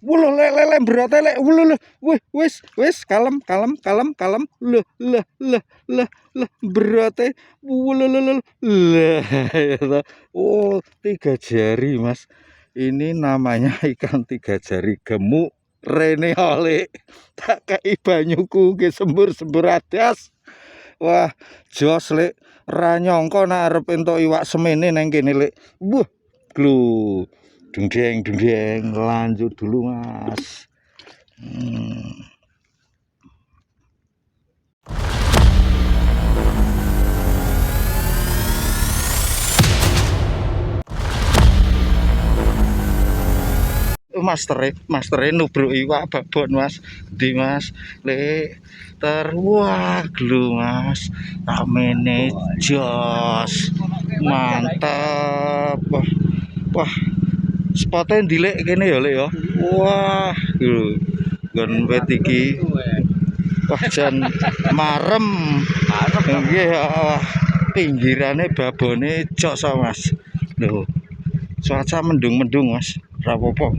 Wulo lele berat lele wulo wis kalem le berate wulo oh 3 jari mas, ini namanya ikan 3 jari gemuk rene oleh tak kei banyuku ke sembur adas. Wah jos lek ra nyangka nek arep entuk iwak semene nang kene lek wuh glu dundeng lanjut dulu mas. Mastere nubruk iwak babon mas, di mas le wah glu mas, ramene jos mantap. Wah spotnya dilek kene ya lek ya. Wah nggon wit iki wah jan marem nggih ya, pinggirane babone jos mas. Lho cuaca mendung mas, ora apa-apa.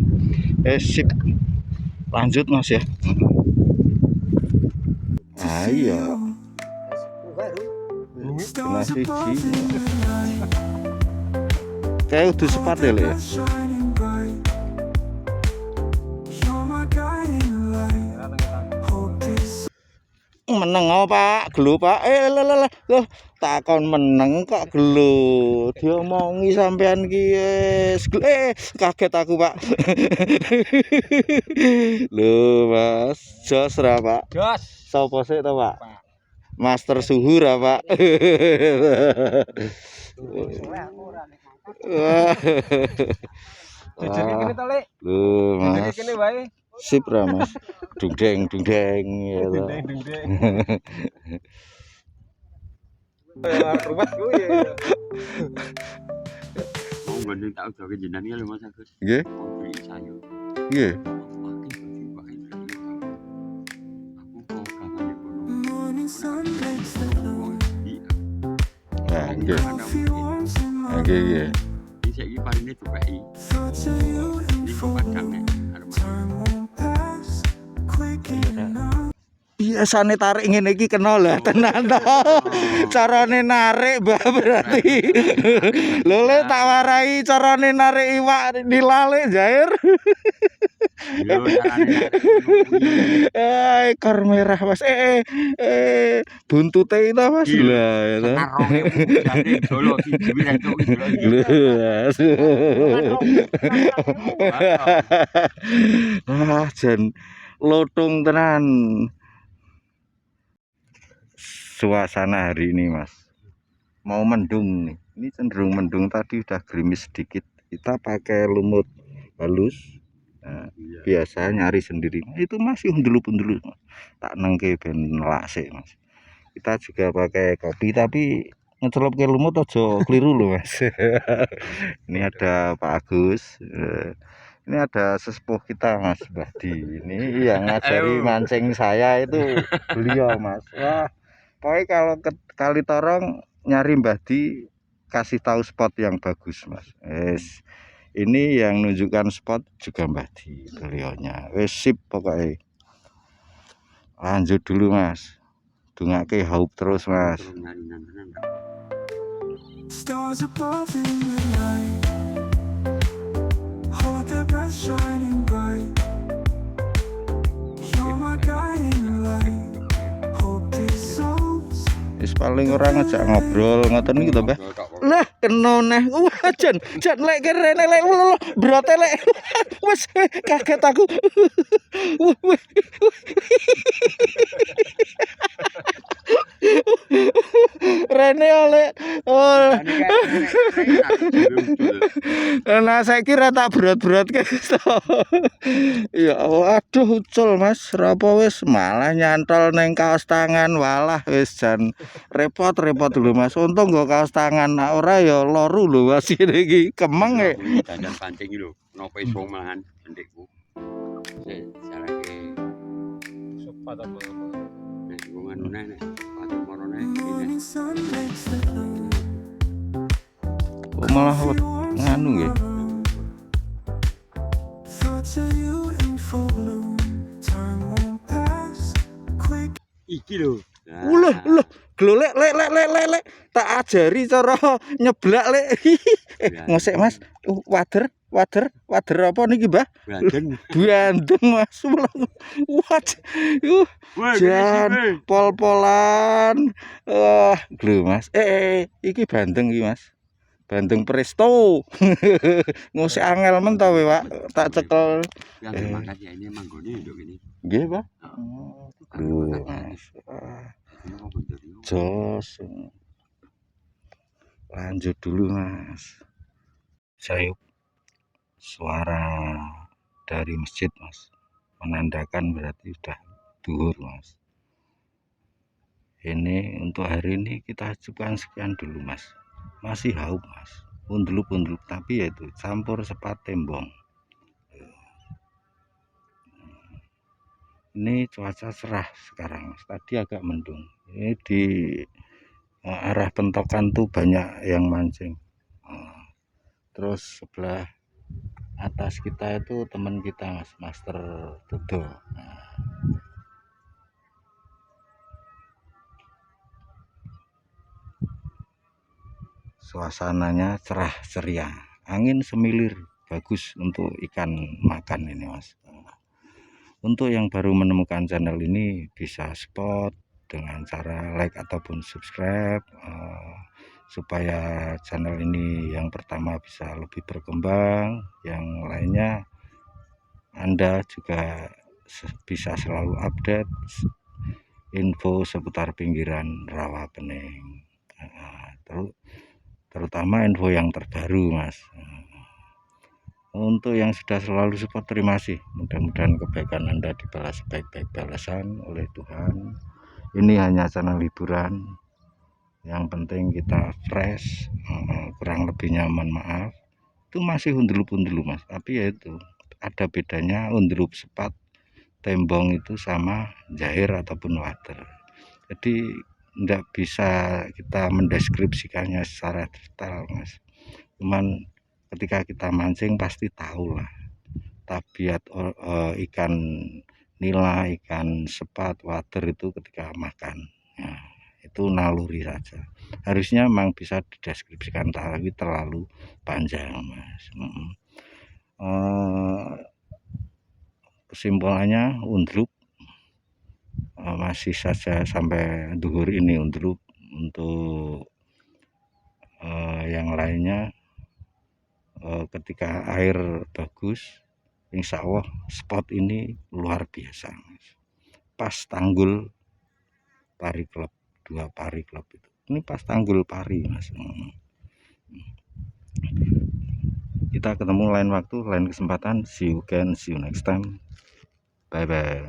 Sip, lanjut mas ya. Ayo masih kayak udah sepat ya le. Meneng oh pak, gelu pak. Loh takon meneng kok gelu. Diomongi sampean ki kaget aku pak. Loh mas, jos ra pak? Jos. Sopo sik to pak? Master suhu ra pak? Jadi kene to lek. Loh mas. Kene wae. Sip ra mas. Dungdeng ya to. Ruwet kuwi ya. Mau banding tak udah jenengan ya lho Mas Agus. Nggih. Beli sayur. Nggih. Nah, nggih. Nggih. Iki saiki parine dipeki. Iki padang nek arep. Biasane tarik ngene iki kena lah tenan to. Carane narik mbah berarti. Lho le tak warai carane narik iwak nilale jair. Yo carane Ekor merah mas. Buntute itu mas. Lah itu. Dolo iki wis entuk wah jan lotung tenan. Suasana hari ini mas mau mendung nih, ini cenderung mendung, tadi udah gerimis sedikit. Kita pakai lumut halus. Nah, biasa nyari sendiri itu masih undul-undul tak nengke ben lasik mas. Kita juga pakai kopi tapi ngecelop ke lumut aja keliru loh mas. Ini ada Pak Agus, ini ada sesepuh kita mas Badi, ini yang ngajari mancing saya itu beliau mas. Wah pokoknya kalau kali Torong nyari Badi kasih tahu spot yang bagus mas. Ini yang nunjukkan spot juga Badi beliaunya. Sip pokoknya. Lanjut dulu mas. Dungake haup terus mas. Stars above in the night, hold their breath shining bright. You're my guiding light. Hope these souls. Wis paling ora ngajak ngobrol ngoten niku to, Mbah. Lah kena neh. Wah jan lek kene lek berat lek. Wis kaget aku. Rene oleh nah saya kira tak berat-berat guys. Ya waduh ucul mas, rapo wis malah nyantol neng kaos tangan, walah wis jan repot dulu mas. Untung nggo kaos tangan, nah ora ya loru lho mas iki kemeng e. Dandan pancing lho, nopo iso malahan ndekku. Salahke Sopat apa. nek ngono nek Malah nganu nggih. Iki lho. Ulah, ulah, glolek lek tak ajari cara nyeblak lek. Ngosek Mas, wader apa niki, Mbah? Bandeng. Bandeng Mas. What? Wah, Jan pol-polan. Wah, glho Mas. Iki bandeng iki Mas. Bandeng presto. Ngosek angel men to we, Pak. Tak cekel. Yang makanya ini manggone nduk ini. Nggih, Pak. Kan Lho, makanya Mas. ini mau benjari. Jos. Lanjut dulu Mas. Sayup suara dari masjid Mas, menandakan berarti sudah duhur Mas. Ini untuk hari ini kita cukupkan sekian dulu Mas. Masih haup Mas, undulup tapi yaitu campur sepat tembong. Ini cuaca cerah sekarang Mas. Tadi agak mendung. Ini di arah pentokan tuh banyak yang mancing. Terus sebelah atas kita itu teman kita Mas, Master Dodo. Suasananya cerah ceria, angin semilir, bagus untuk ikan makan ini Mas. Untuk yang baru menemukan channel ini bisa support dengan cara like ataupun subscribe, supaya channel ini yang pertama bisa lebih berkembang, yang lainnya Anda juga bisa selalu update info seputar pinggiran rawa pening, terutama info yang terbaru Mas. Untuk yang sudah selalu support, terima kasih. Mudah-mudahan kebaikan Anda dibalas sebaik-baik balasan oleh Tuhan. Ini hanya channel hiburan, yang penting kita fresh. Kurang lebihnya mohon maaf. Itu masih undulup Mas, tapi ya itu ada bedanya undulup sepat tembong itu sama jair ataupun water. Jadi tidak bisa kita mendeskripsikannya secara detail Mas. Cuman ketika kita mancing pasti tahu lah tabiat ikan nila, ikan sepat, water itu ketika makan. Nah, itu naluri saja. Harusnya memang bisa dideskripsikan, tapi terlalu panjang Mas. Kesimpulannya undulup masih saja sampai duhur ini undulup. Untuk yang lainnya ketika air bagus, insya Allah spot ini luar biasa Mas. Pas tanggul pari klub, 2 pari klub itu. Ini pas tanggul pari Mas. Kita ketemu lain waktu, lain kesempatan. See you again, see you next time. Bye bye.